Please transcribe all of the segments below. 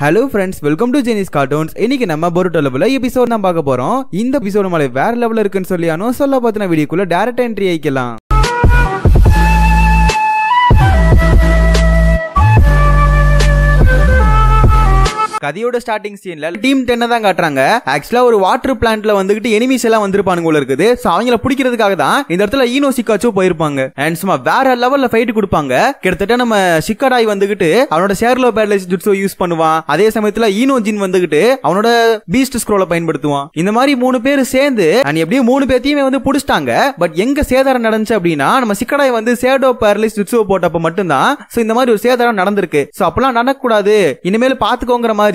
Hello friends, welcome to Jenny's Cartoons. இன்னைக்கு நம்ம Boruto level episode தான் பார்க்க போறோம். இந்த எபிசோட் நம்மள வேற லெவல்ல இருக்குன்னு சொல்லியானோ சொல்ல பார்த்தன வீடியோக்குள்ள டைரக்ட் என்ட்ரி ஆயிக்கலாம். கதையோட ஸ்டார்டிங் சீன்ல டீம் 10 தான் காட்டுறாங்க. ஆக்சுவலா ஒரு வாட்டர் பிளான்ட்ல வந்துகிட்டு எனிமீஸ் எல்லாம் வந்திருப்பானுங்க போல இருக்குது. சோ அவங்கள பிடிக்கிறதுக்காக தான் இந்த இடத்துல ஈனோ சிக்காச்சோ போயிருப்பாங்க. அண்ட் சும்மா வேற லெவல்ல ஃபைட் கொடுப்பாங்க. கிட்டத்தட்ட நம்ம சிக்கடாய் வந்துகிட்டு அவனோட ஷேர்லோ பேரலைஸ் ஜுட்ஸோ யூஸ் பண்ணுவான். அதே சமயத்துல ஈனோ ஜின் வந்துகிட்டு அவனோட பீஸ்ட் ஸ்க்ரோலை பயன்படுத்துவான். இந்த மாதிரி 3 பேர் சேர்ந்து அண்ட் எப்படியும் 3 பேத்தையுமே வந்து புடிச்சிட்டாங்க. பட் எங்க சேதாரம் நடந்துச்சு அப்படின்னா நம்ம சிக்கடாய் வந்து ஷேடோ பேரலைஸ் ஜுட்ஸோ போட்டப்ப மட்டும்தான் சோ இந்த மாதிரி ஒரு சேதாரம் நடந்திருக்கு. சோ அப்பெல்லாம் நடக்கக்கூடாது, இனிமேல் பாத்துக்கோங்கிற மாதிரி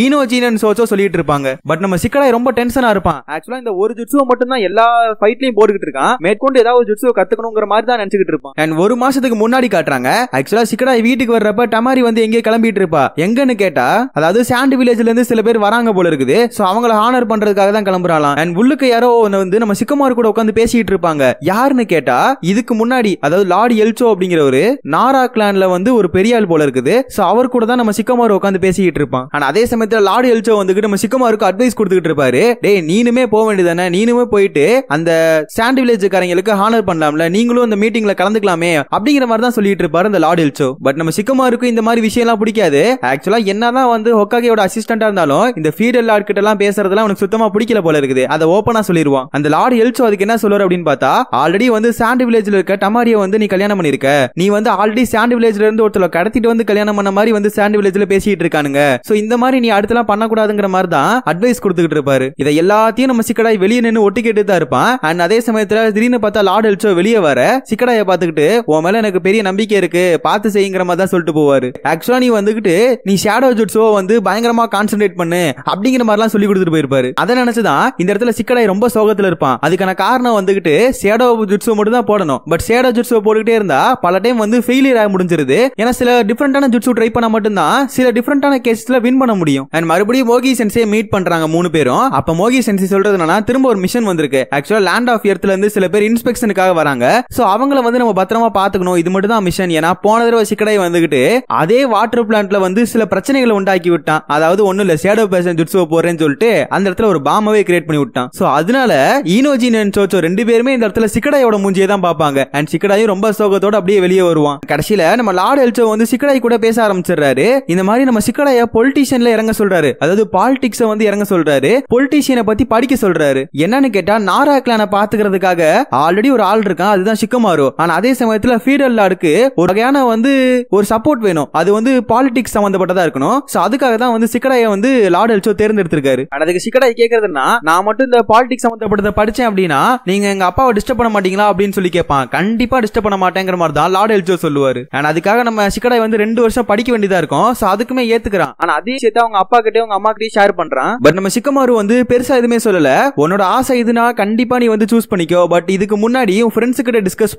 ஈனோ ஜீன் சோச்சோ சொல்லிட்டு இருப்பாங்க. பட் நம்ம சிக்கடாய் ரொம்ப டென்ஷனா இருப்பான். ஆக்சுவலா இந்த ஒரு ஜுட்சுவை மட்டும் தான் எல்லா ஃபைட்லயும் போட்டுக்கிட்டு இருக்கான். மேற்கொண்டு ஏதாவது ஜுட்சுவை கத்துக்கணுங்கிற மாதிரி தான் நினைச்சுக்கிட்டு இருப்பான். அண்ட் ஒரு மாசத்துக்கு முன்னாடி காட்டுறாங்க. ஆக்சுவலா சிக்கடாய் வீட்டுக்கு வர்றப்ப டமாரி வந்து எங்கே கிளம்பிட்டு இருப்பா. எங்கன்னு கேட்டா அதாவது சாண்ட் வில்லேஜ்ல இருந்து சில பேர் வராங்க போல இருக்குது. சோ அவங்கள ஹானர் பண்றதுக்காக தான் கிளம்புறாளாம். அண்ட் உள்ளுக்கு யாரோ வந்து நம்ம சிக்கமாரு கூட உட்காந்து பேசிட்டு இருப்பாங்க. யாருன்னு கேட்டா இதுக்கு முன்னாடி அதாவது லார்ட் எல்சோ அப்படிங்கிறவரு நாரா கிளான்ல வந்து ஒரு பெரிய ஆள் போல இருக்குது. சோ அவர் கூட தான் நம்ம சிக்கமாரு உட்காந்து பேசிட்டு இருப்பான். அதே சமயத்துல லார்ட் எல்சோ வந்துகிட்டு நம்ம சிக்கமாருக்கு அட்வைஸ் கொடுத்துட்டு இருப்பாரு. டேய் நீனுமே போக வேண்டியதானே, நீனுமே போயிட்டு அந்த சாண்ட் வில்லேஜ்காரங்களுக்கு ஹானர் பண்ணலாம்ல, நீங்களும் அந்த மீட்டிங்ல கலந்துக்கலாமே அப்படிங்கிற மாதிரி தான் சொல்லிட்டு இருப்பாரு அந்த லார்ட் எல்சோ. பட் நம்ம சிக்கமாருக்கு இந்த மாதிரி விஷயம் எல்லாம் பிடிக்காது. ஆக்சுவலா என்னதான் வந்து ஹொக்காகேயோட அசிஸ்டண்டா இருந்தாலும் இந்த ஃபீடல் லார்ட் கிட்ட எல்லாம் பேசுறதுலாம் அவனுக்கு சுத்தமா பிடிக்கல போல இருக்குது. அதை ஓப்பனா சொல்லிடுவான். அந்த லார்ட் எல்சோ அதுக்கு என்ன சொல்றாரு அப்படின்னு பார்த்தா ஆல்ரெடி வந்து சாண்ட் வில்லேஜ்ல இருக்க டமாரியை வந்து நீ கல்யாணம் பண்ணிருக்க, நீ வந்து ஆல்ரெடி சாண்ட் வில்லேஜ்ல இருந்து ஒருத்தர கடத்திட்டு வந்து கல்யாணம் பண்ண மாதிரி வந்து சாண்ட் வில்லேஜ்ல பேசிட்டு இருக்கானுங்க. சோ இந்த மாதிரி நீ அடுத்தலாம் பண்ணக்கூடாதுங்கிற மாதிரி தான் அட்வைஸ் கொடுத்துக்கிட்டு இருப்பாரு. இதை எல்லாத்தையும் நம்ம சிக்கடாய் வெளியே நின்று ஒட்டி கேட்டு தான் இருப்பான். அண்ட் அதே சமயத்துல திடீர்னு பார்த்தா லார்ட் எல்சோ வெளியே வர சிக்கடாயை பார்த்துக்கிட்டு உன் மேல எனக்கு பெரிய நம்பிக்கை இருக்கு, பார்த்து செய்யுங்கிற மாதிரி தான் சொல்லிட்டு போவாரு. ஆக்சுவலா நீ வந்துகிட்டு நீ ஷேடோ ஜுட்ஸோ வந்து பயங்கரமா கான்சென்ட்ரேட் பண்ணு அப்படிங்கிற மாதிரி எல்லாம் சொல்லி கொடுத்துட்டு போயிருப்பாரு. அதை நினைச்சுதான் இந்த இடத்துல சிக்கடாய் ரொம்ப சோகத்துல இருப்பான். அதுக்கான காரணம் வந்துகிட்டு ஷேடோ ஜுட்ஸோ மட்டும் தான் போடணும். பட் ஷேடோ ஜுட்ஸோ போட்டுக்கிட்டே இருந்தா பல டைம் வந்து ஃபெயிலியர் ஆக முடிஞ்சிருது. ஏன்னா சில டிஃபரெண்டான ஜுட்ஸோ ட்ரை பண்ணா மட்டும்தான் சில டிஃபரெண்டான கேஸ்ல வின் பண்ண முடியும். அண்ட் மறுபடியும் மோகி சென்சே மீட் பண்றாங்க 3 பேரும். அப்ப மோகி சென்சே சொல்றது என்னன்னா திரும்ப ஒரு மிஷன் வந்திருக்கு. ஆக்சுவலா லேண்ட் ஆஃப் எர்த்ல இருந்து சில பேர் இன்ஸ்பெக்ஷனுக்காக வராங்க. சோ அவங்கள வந்து நம்ம பத்திரமா பாத்துக்கணும், இது மட்டும் தான் மிஷன். ஏன்னா போன தடவை சிக்கடாய் வந்துகிட்டு அதே வாட்டர் பிளான்ட்ல வந்து சில பிரச்சனைகளை உண்டாக்கி விட்டான். அதாவது ஒண்ணு இல்ல ஷேடோ பேஷன் ஜுட்ஸோ போறேன்னு சொல்லிட்டு அந்த இடத்துல ஒரு பாமாவே கிரியேட் பண்ணி விட்டான். சோ அதனால ஈனோஜின் அண்ட் சோச்சோ 2 பேருமே இந்த இடத்துல சிக்கடாயோட மூஞ்சியை தான் பாப்பாங்க. அண்ட் சிக்கடாயும் ரொம்ப சோகத்தோட அப்படியே வெளியே வருவான். கடைசியில நம்ம லார்ட் எல்சோ வந்து சிக்கடாய் கூட பேச ஆரம்பிச்சிடுறாரு. இந்த மாதிரி நம்ம சிக்கடாய பொலிட்டிஷியன்ல இறங்க சொல்றாரு. அதாவது பாலிடிக்ஸ் வந்து இறங்க சொல்றாரு. பொலிட்டிஷியனை பத்தி படிக்க சொல்றாரு. என்னன்னு கேட்டா நாரா கிளானை பாத்துக்கிறதுக்காக ஆல்ரெடி ஒரு ஆள் இருக்கான், அதுதான் சிக்கமாரு. ஆனா அதே சமயத்துல ஃபீடல் லார்டுக்கு ஒரு வகையான வந்து ஒரு சப்போர்ட் வேணும், அது வந்து பாலிடிக்ஸ் சம்பந்தப்பட்டதா இருக்கணும். சோ அதுக்காக தான் வந்து சிக்கடாயை வந்து லார்ட் எல்சோ தேர்ந்தெடுத்திருக்காரு. அதுக்கு சிக்கடாய் கேக்குறதுன்னா நான் மட்டும் இந்த பாலிடிக்ஸ் சம்பந்தப்பட்டதை படிச்சேன் அப்படின்னா நீங்க எங்க அப்பாவை டிஸ்டர்ப் பண்ண மாட்டீங்களா அப்படின்னு சொல்லி கேட்பான். கண்டிப்பா டிஸ்டர்ப் பண்ண மாட்டேங்கிற மாதிரி தான் லார்ட் எல்சோ சொல்லுவாரு. அதுக்காக நம்ம சிக்கடாய் வந்து 2 வருஷம் படிக்க வேண்டியதா இருக்கும். சோ அதுக்குமே ஏத்துக்கிறான். ஆனா அதே சேர்த்து அவங்க அப்பா கிட்டே அவங்க அம்மா கிட்டே ஷேர் பண்றான். பட் நம்ம சிக்கமாரு வந்து பெருசா எதுவுமே சொல்லல. உன்னோட ஆசை இதுனா கண்டிப்பா நீ வந்து சூஸ் பண்ணிக்கோ, பட் இதுக்கு முன்னாடி உன் ஃப்ரெண்ட்ஸ் கிட்ட டிஸ்கஸ்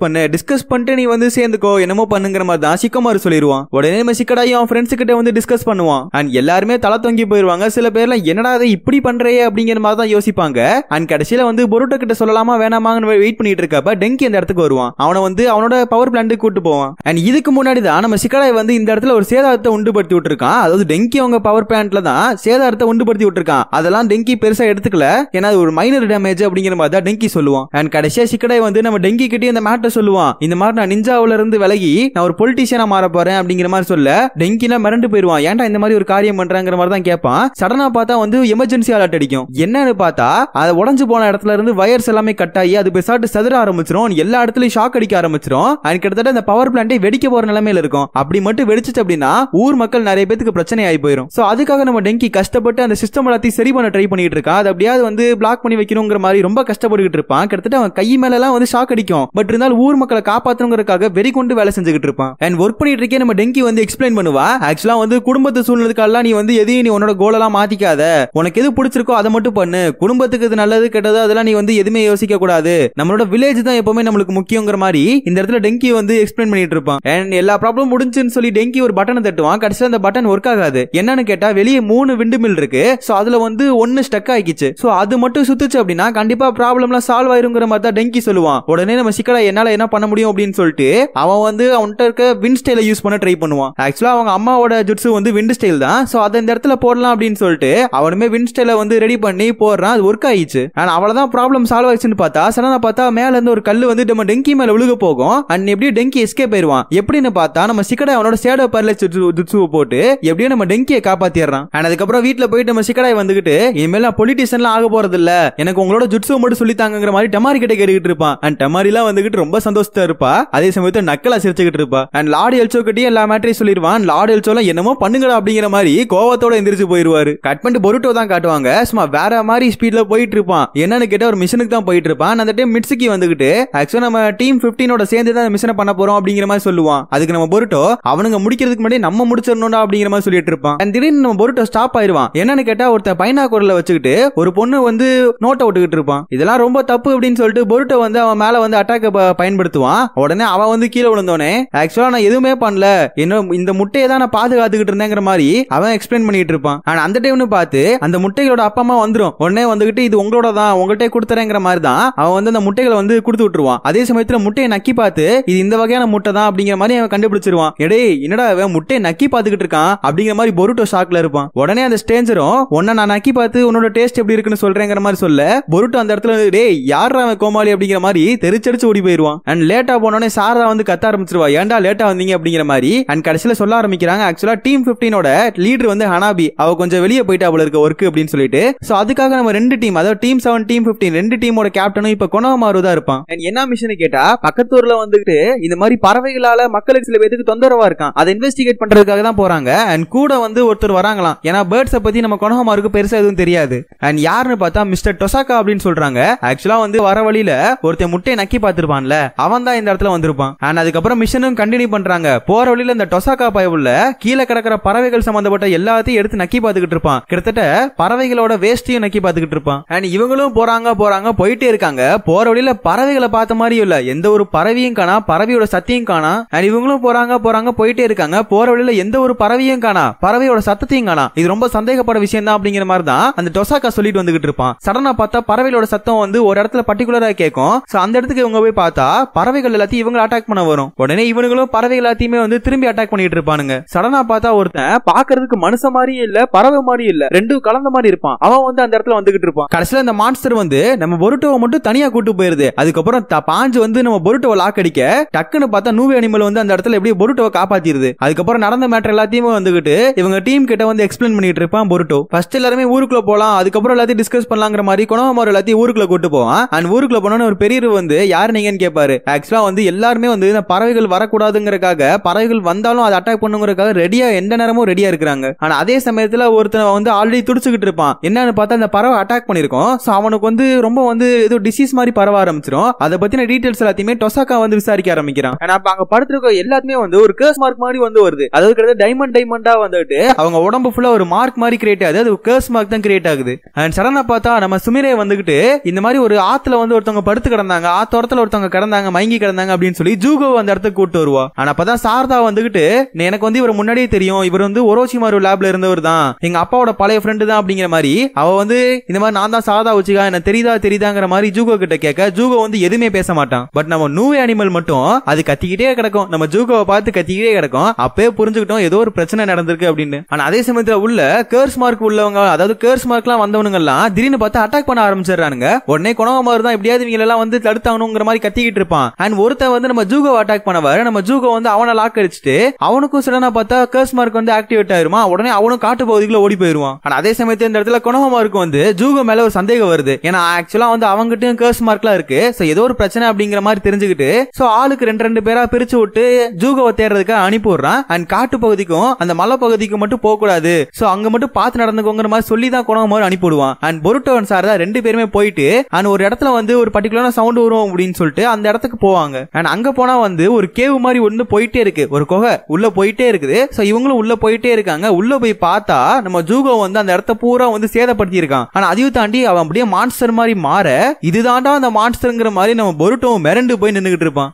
பண்ணிட்டு நீ வந்து சேர்ந்துக்கோ, என்னமோ பண்ணுங்கிற மாதிரி தான் சிக்கமாரு சொல்லிடுவான். உடனே நம்ம சிக்கடாயும் அவன் ஃப்ரெண்ட்ஸ் கிட்ட வந்து டிஸ்கஸ் பண்ணுவான். அண்ட் எல்லாருமே தலை தொங்கி போயிருவாங்க. சில பேர்லாம் என்னடா அதை இப்படி பண்றே அப்படிங்கிற மாதிரி தான் யோசிப்பாங்க. அண்ட் கடைசியில வந்து பொருட்டோ கிட்ட சொல்லலாமா வேணாமான்னு வெயிட் பண்ணிட்டு இருக்கப்ப டெங்கி அந்த இடத்துக்கு வருவான். அவனை வந்து அவனோட பவர் பிளான்ட் கூட்டு போவான். அண்ட் இதுக்கு முன்னாடி தான் நம்ம சிக்கடாய் வந்து இந்த இடத்துல ஒரு சேதாரத்தை உண்டுபடுத்தி விட்டுருக்கான். அதாவது டெங்கி அவங்க பவர் பிளான்ட்ல தான் சேதாரத்தை உண்டுபடுத்தி விட்டுருக்கான். அதெல்லாம் டெங்கி பெருசா எடுத்துக்கல, ஏன்னா ஒரு மைனர் டேமேஜ் அப்படிங்கிற மாதிரி தான் டெங்கி சொல்லுவான். அண்ட் கடைசியா சிக்கடாய் வந்து நம்ம டெங்கி கிட்டே இந்த மேட்டர் சொல்லுவான். இந்த மாதிரி நான் நிஞ்சாவுல இருந்து விலகி நான் ஒரு பொலிட்டிஷியனா மாற போறேன் அப்படிங்கிற மாதிரி சொல்ல டெங்கினா மிரண்டு போயிருவான். ஏன்டா இந்த மாதிரி ஒரு காரியம் பண்றாங்கிற மாதிரி தான் கேட்பான். சடனா பார்த்தா வந்து எமர்ஜென்சி அலர்ட் அடிக்கும். என்னன்னு பார்த்தா அது உடஞ்சு போன இடத்துல இருந்து வயர்ஸ் எல்லாமே கட் ஆகி அது பெசாட்டு சதுர ஆரம்பிச்சிரும். எல்லா இடத்துலயும் ஷாக் அடிக்க ஆரம்பிச்சிரும். அண்ட் கிட்டத்தட்ட அந்த பவர் பிளான்ட்டே வெடிக்க போற நிலைமையில இருக்கும். அப்படி மட்டும் வெடிச்சிச்சு அப்படின்னா ஊர் மக்கள் நிறைய பேருக்கு பிரச்சனை ஆகி போயிடும். சோ அதுக்காக நம்ம டெங்கி கஷ்டப்பட்டு அந்த சிஸ்டம் எல்லாத்தையும் சரி பண்ண ட்ரை பண்ணிட்டு இருக்கான். அது அப்படியாவது வந்து பிளாக் பண்ணி வைக்கணுங்கிற மாதிரி ரொம்ப கஷ்டப்பட்டுக்கிட்டு இருப்பான். கிட்டத்தட்ட அவன் கை மேல எல்லாம் வந்து ஷாக் அடிக்கும். பட் இருந்தாலும் ஊர் மக்களை காப்பாற்றணுங்கிறதுக்காக வெறி கொண்டு வேலை செஞ்சுக்கிட்டு இருப்பான். அண்ட் ஒர்க் பண்ணிட்டு இருக்கே நம்ம டெங்கி வந்து எக்ஸ்பிளைன் பண்ணுவா. ஆக்சுவலா வந்து குடும்பத்து சூழ்நிலைக்காலாம் நீ வந்து எதையும் நீ உன்னோட கோலெல்லாம் மாத்திக்காத, உனக்கு எது பிடிச்சிருக்கோ அதை மட்டும் பண்ணு, குடும்பத்துக்கு இது நல்லது கெட்டது அதெல்லாம் நீ வந்து எதுவுமே யோசிக்க கூடாது, நம்மளோட வில்லேஜ் தான் எப்பவுமே நம்மளுக்கு முக்கியங்கிற மாதிரி இந்த இடத்துல டெங்கி வந்து எக்ஸ்பிளைன் பண்ணிட்டு இருப்பான். அண்ட் எல்லா ப்ராப்ளம் முடிஞ்சுன்னு சொல்லி டெங்கி ஒரு பட்டனை தட்டுவான். கடைசியில் அந்த பட்டன் ஒர்க் ஆகாது. என்னன்னு கேட்டா வெளியே 3 விண்டு மில் இருக்கு. சோ அதுல வந்து ஒன்னு ஸ்டக் ஆயிடுச்சு. சோ அது மட்டும் சுத்துச்சு அப்படின்னா கண்டிப்பா ப்ராப்ளம்லாம் சால்வ் ஆயிருங்கிற மாதிரி தான் டெங்கி சொல்லுவான். உடனே நம்ம சிக்கடா என்னால என்ன பண்ண முடியும் அப்படின்னு சொல்லிட்டு அவன் வந்து அவன்கிட்ட இருக்க விண்ட் ஸ்டைல யூஸ் பண்ண ட்ரை பண்ணுவான். ஆக்சுவலா அவங்க அம்மாவோட ஜுட்சு வந்து விண்ட் ஸ்டைல் தான். சோ அதை இந்த இடத்துல போடலாம் அப்படின்னு சொல்லிட்டு அவனுமே விண்ட் ஸ்டைல வந்து ரெடி பண்ணி போடுறான். அது ஒர்க் ஆயிடுச்சு. ஆனா அவ்வளவுதான் ப்ராப்ளம் சால்வ் ஆயிடுச்சுன்னு பார்த்தா சடனா பார்த்தா மேல இருந்து ஒரு கல்லு வந்து நம்ம டெங்கி மேல விழுக போகும். அண்ட் எப்படியே டெங்கி எஸ்கேப் ஆயிருவான். எப்படின்னு பார்த்தா நம்ம சிக்கடா அவனோட ஷேடோ பேரலைஸ் ஜுட்சுவை போட்டு எப்படியே நம்ம டெங்கியை காப்பாத்திடுறான். அண்ட் அதுக்கப்புறம் வீட்டுல போயிட்டு நம்ம சிக்கடாய் வந்துகிட்டு இனிமேல் நான் பொலிட்டிஷியன்லாம் ஆக போறது இல்ல, எனக்கு உங்களோட ஜுட்சுவை மட்டும் சொல்லித்தாங்கிற மாதிரி டமாரி கிட்ட கேட்டுக்கிட்டு இருப்பான். அண்ட் டமாரிலாம் வந்துகிட்டு ரொம்ப சந்தோஷத்தா இருப்பா. அதே சமயத்துல நக்கலா சிரிச்சுக்கிட்டு இருப்பா. அண்ட் லார்ட் எல்சோ கிட்டே எல்லா மேட்டரையும் சொல்லிடுவான். லார்ட் எல்சோலாம் என்னமோ பண்ணுங்கடா அப்படிங்கிற மாதிரி கோவத்தோட எந்திரிச்சு போயிருவாரு. கட் பண்ணிட்டு பொருட்டோ தான் காட்டுவாங்க. சும்மா வேற மாதிரி ஸ்பீட்ல போயிட்டு இருப்பான். என்னன்னு கேட்டா ஒரு மிஷனுக்கு தான் போயிட்டு இருப்பான். அந்த டைம் மிட்சுகி வந்துகிட்டு ஆக்சுவலா நம்ம டீம் 15 சேர்ந்து தான் மிஷனை பண்ண போறோம் அப்படிங்கிற மாதிரி சொல்லுவான். அதுக்கு நம்ம பொருட்டோ அவனுங்க முடிக்கிறதுக்கு முன்னாடி நம்ம முடிச்சிடணும்டா அப்படிங்கிற மாதிரி சொல்லிட்டு இருப்பான். அண்ட் திடீர்னு நம்ம பொருட்டோ ஸ்டாப் ஆயிருவான். என்னன்னு கேட்டா ஒருத்த பைனாக்குரல வச்சுக்கிட்டு ஒரு பொண்ணு வந்து நோட்டை விட்டுக்கிட்டு இருப்பான். இதெல்லாம் ரொம்ப தப்பு அப்படின்னு சொல்லிட்டு பொருட்டோ வந்து அவன் மேல வந்து அட்டாக் பயன்படுத்துவான். உடனே அவன் வந்து கீழே விழுந்தோனே ஆக்சுவலா நான் எதுவுமே பண்ணல, இன்னும் இந்த முட்டையை தான் நான் பாதுகாத்துக்கிட்டு இருந்தேங்கிற மாதிரி அவன் எக்ஸ்பிளைன் பண்ணிட்டு இருப்பான். ஆனா அந்த டைம்னு பார்த்து அந்த முட்டைகளோட அப்பா அம்மா வந்துரும். உடனே வந்துகிட்டு இது உங்களோட தான், உங்கள்கிட்ட கொடுத்துறேங்கிற மாதிரி தான் அவன் வந்து அந்த முட்டைகளை வந்து கொடுத்து விட்டுருவான். அதே சமயத்துல முட்டையை நக்கி பார்த்து இது இந்த வகையான முட்டை தான் அப்படிங்கிற மாதிரி அவன் கண்டுபிடிச்சிருவான். எடே என்னடா அவன் முட்டையை நக்கி பார்த்துக்கிட்டு இருக்கான் அப்படிங்கிற மாதிரி பொருட்டோ ஷாக்ல இருப்பான். உடனே அந்த ஸ்டேஞ்சரும் உன்னை நான் நக்கி பார்த்து உன்னோட டேஸ்ட் எப்படி இருக்குன்னு சொல்றேங்கிற மாதிரி சொல்ல பொருட்டோ அந்த இடத்துல டேய் யாரா அவன் கோமாளி அப்படிங்கிற மாதிரி தெரிச்சடிச்சு ஓடி போயிருவான். அண்ட் லேட்டா போனோடனே சாரதா வந்து கத்த ஆரம்பிச்சிருவா, ஏன்டா லேட்டா வந்தீங்க அப்படிங்கிற மாதிரி. அண்ட் கடைசியில சொல்ல ஆரம்பிக்கிறாங்க ஆக்சுவலா டீம் 15ஓட லீடர் வந்து ஹனாபி அவ கொஞ்சம் வெளியே போயிட்டா போல இருக்க ஒர்க் அப்படின்னு சொல்லிட்டு. சோ அதுக்காக நம்ம ரெண்டு டீம், அதாவது டீம் 7 டீம் 15 ரெண்டு டீமோட கேப்டனும் இப்ப கொனோமாரு தான் இருப்பான். என்ன மிஷன் கேட்டா பக்கத்தூர்ல வந்துட்டு இந்த மாதிரி பறவைகளால மக்களுக்கு சில பேருக்கு தொந்தரவா இருக்கான், அதை இன்வெஸ்டிகேட் பண்றதுக்காக தான் போறாங்க. அண்ட் கூட வந்து ஒருத்தர் வராங்களாம். ஏன்னா பேர்ட்ஸை பத்தி நம்ம கொனோமாருக்கு பெருசா எதுவும் தெரியாது. அண்ட் யாருன்னு பார்த்தா மிஸ்டர் டொசாக்கா அப்படின்னு சொல்றாங்க. ஆக்சுவலா வந்து வர வழியில ஒருத்தர் முட்டையை நக்கி பார்த்திருப்பான்ல அவன் தான் இந்த இடத்துல வந்திருப்பான். அண்ட் அதுக்கப்புறம் மிஷனும் கண்டினியூ பண்றாங்க. போற வழியில இந்த டொசாக்கா பயவுள்ள கீழே கிடக்கிற பறவைகள் சம்பந்தப்பட்ட எல்லாத்தையும் எடுத்து நக்கி பார்த்துக்கிட்டு இருப்பான். கிட்டத்தட்ட பறவைகளோட வேஸ்டையும் நக்கி பார்த்துக்கிட்டு இருப்பான். அண்ட் இவங்களும் போறாங்க போயிட்டே இருக்காங்க. போற வழியில பறவைகளை பார்த்த மாதிரி இல்ல, எந்த ஒரு பறவையும் காணா, பறவையோட சத்தையும் காணா. அண்ட் இவங்களும் போறாங்க போயிட்டே இருக்காங்க. போற வழியில எந்த ஒரு பறவையும் காணா, பறவையோட சத்தத்தையும் காணா. இது ரொம்ப சந்தேகப்பட விஷயம் தான் அப்படிங்கிற மாதிரி தான் அந்த டொசாக்கா சொல்லிட்டு வந்துகிட்டு இருப்பான். சடனா பார்த்தா பறவைகளோட சத்தம் வந்து ஒரு இடத்துல பர்டிகுலரா கேட்கும். சோ அந்த இடத்துக்கு இவங்க போய் பார்த்தா பறவைகள் எல்லாத்தையும் இவங்க அட்டாக் பண்ண வரும். உடனே இவங்களும் பறவைகள் எல்லாத்தையுமே வந்து திரும்பி அட்டாக் பண்ணிட்டு இருப்பானுங்க. சடனா பார்த்தா ஒருத்தன் பாக்குறதுக்கு மனுஷ மாதிரியும் இல்ல, பறவை மாதிரி இல்ல, ரெண்டும் கலந்த மாதிரி இருப்பான். அவன் வந்து அந்த இடத்துல வந்துகிட்டு இருப்பான். கடைசியில இந்த மான்ஸ்டர் வந்து நம்ம பொருட்டோவை மட்டும் தனியா கூட்டு போயிருது. அதுக்கப்புறம் பாஞ்சு வந்து நம்ம பொருட்டோவை லாக் அடிக்க டக்குன்னு பார்த்தா நூவி அனிமல் வந்து அந்த இடத்துல எப்படியே பொருட்டோவை காப்பாத்திடுது. அதுக்கப்புறம் நடந்த மேட்டர் எல்லாத்தையுமே வந்துகிட்டு இவங்க டீம் கிட்ட வந்து எக்ஸ்பிளைன் பண்ணிட்டு இருப்பான் பொருட்டோ. ஃபர்ஸ்ட் எல்லாருமே ஊருக்குள்ள போலாம், அதுக்கப்புறம் எல்லாத்தையும் டிஸ்கஸ் பண்ணலாங்கிற மாதிரி கொனோமாரு எல்லாத்தையும் ஊருக்குள்ள கூட்டு போவான். அண்ட் ஊருக்குள்ள போனோன்னு ஒரு பெரிய வந்து யாரு நீங்கன்னு கேட்பாரு. ஆக்சுவலா வந்து எல்லாருமே வந்து இந்த பறவைகள் வரக்கூடாதுங்கிறக்காக, பறவைகள் வந்தாலும் அதை அட்டாக் பண்ணுங்கிறதுக்காக ரெடியா எந்த நேரமும் ரெடியா இருக்கிறாங்க. ஆனா அதே சமயத்துல ஒருத்தன் வந்து ஆல்ரெடி துடிச்சுக்கிட்டு இருப்பான். என்னன்னு பார்த்தா அந்த பறவை அட்டாக் பண்ணிருக்கோம். சோ அவனுக்கு வந்து ரொம்ப வந்து ஏதோ டிசீஸ் மாதிரி பரவ ஆரம்பிச்சிடும். அதை பத்தின டீடைல்ஸ் எல்லாத்தையுமே டொசாக்கா வந்து விசாரிக்க ஆரம்பிக்கிறான். அப்ப அங்க படுத்திருக்க எல்லாத்துமே வந்து ஒரு கேர்ஸ் மார்க் மாதிரி வந்து வருது. அதாவது கிட்ட டைமண்டா வந்துட்டு அவங்க உடம்பு ஃபுல்லா ஒரு மார்க் மாதிரி கிரியேட் ஆகுது. அது கேர்ஸ் மார்க் தான் கிரியேட் ஆகுது. அண்ட் சடனா பார்த்தா நம்ம சுமிரே வந்துகிட்டு இந்த மாதிரி ஒரு ஆத்துல வந்து ஒருத்தவங்க படுத்து கிடந்தாங்க, ஆத்தோரத்துல ஒருத்தவங்க கிடந்தாங்க, மயங்கி கிடந்தாங்க அப்படின்னு சொல்லி ஜூகோ அந்த இடத்துக்கு கூட்டு வருவா. ஆனா அப்பதான் சாரதா வந்துகிட்டு எனக்கு வந்து இவர் முன்னாடியே தெரியும், இவர் வந்து ஒரோச்சிமாரு லேப்ல இருந்தவர் தான், எங்க அப்பாவோட பழைய ஃப்ரெண்டு தான் அப்படிங்கிற மாதிரி அவ வந்து இந்த மாதிரி நான் தான் சாரதா வச்சுக்கா என்ன தெரியுதாங்கிற மாதிரி ஜூகோ கிட்ட கேட்க ஜூகோ வந்து எதுவுமே பேச மாட்டான். பட் நம்ம நூவே அனிமல் மட்டும் அது கத்திக்கிட்டே கிடக்கும். நம்ம ஜூகோவை பார்த்து கத்திக்கிட்டே கிடக்கும். அப்பவே புரிஞ்சுக்கிட்டோம் ஏதோ ஒரு பிரச்சனை நடந்திருக்கு அப்படின்னு. ஆனா அதே சமயத்துல உள்ள கேர்ஸ் மார்க் உள்ளவங்க, அதாவது கேர்ஸ் மார்க் எல்லாம் வந்தவனுங்க எல்லாம் திடீர்னு பார்த்து அட்டாக் பண்ண ஆரம்பிச்சிடறானுங்க. உடனே கொனோமாரு தான் எப்படியாவது இவங்க எல்லாம் வந்து தடுத்தாங்கணுங்கிற மாதிரி கத்திக்கிட்டு இருப்பான். அண்ட் ஒருத்தன் வந்து நம்ம ஜூகோ அட்டாக் பண்ணவர், நம்ம ஜூகோ வந்து அவனை லாக் அடிச்சுட்டு அவனுக்கும் சடனா பார்த்தா கேர்ஸ் மார்க் வந்து ஆக்டிவேட் ஆயிருமா. உடனே அவனும் காட்டு பகுதிக்குள்ள ஓடி போயிருவான். ஆனா அதே சமயத்துல இந்த இடத்துல கொனோமாருக்கு வந்து ஜூகோ மேல ஒரு சந்தேகம் வருது. ஏன்னா ஆக்சுவலா வந்து அவங்ககிட்டயும் கேர்ஸ் மார்க்லாம் இருக்கு. சோ ஏதோ ஒரு பிரச்சனை அப்படிங்கிற மாதிரி தெரிஞ்சுக்கிட்டு சோ ஆளுக்கு ரெண்டு பேரா பிரிச்சு விட்டு ஜூகோவை தேடுறதுக்கு அனுப்பி விடுறான். அண்ட் காட்டு பகுதிக்கும் அந்த மலை பகுதிக்கும் மட்டும் போக கூடாது, சோ அங்க மட்டும் பார்த்து நடந்துக்கோங்கிற மாதிரி சொல்லி தான் கொனோமாரு அனுப்பிடுவான். அண்ட் பொருட்டோவன் சார் தான் ரெண்டு பேருமே போயிட்டு அண்ட் ஒரு இடத்துல வந்து ஒரு பர்டிகுலரான சவுண்ட் வரும் அப்படின்னு சொல்லிட்டு அந்த இடத்துக்கு போவாங்க. அண்ட் அங்க போனா வந்து ஒரு கேவ் மாதிரி ஒண்ணு போயிட்டே இருக்கு, ஒரு குகை உள்ள போயிட்டே இருக்குது. சோ இவங்களும் உள்ள போயிட்டே இருக்காங்க. உள்ள போய் பார்த்தா நம்ம ஜூகோ வந்து அந்த இடத்த பூரா வந்து சேதப்படுத்தி இருக்கான். ஆனா அதையும் தாண்டி அவன் அப்படியே மான்ஸ்டர் மாதிரி மாற இதுதான்டா அந்த மான்ஸ்டர்ங்கிற மாதிரி நம்ம பொருட்டோவும் மிரண்டு போய் நின்னுகிட்டு இருப்பான்.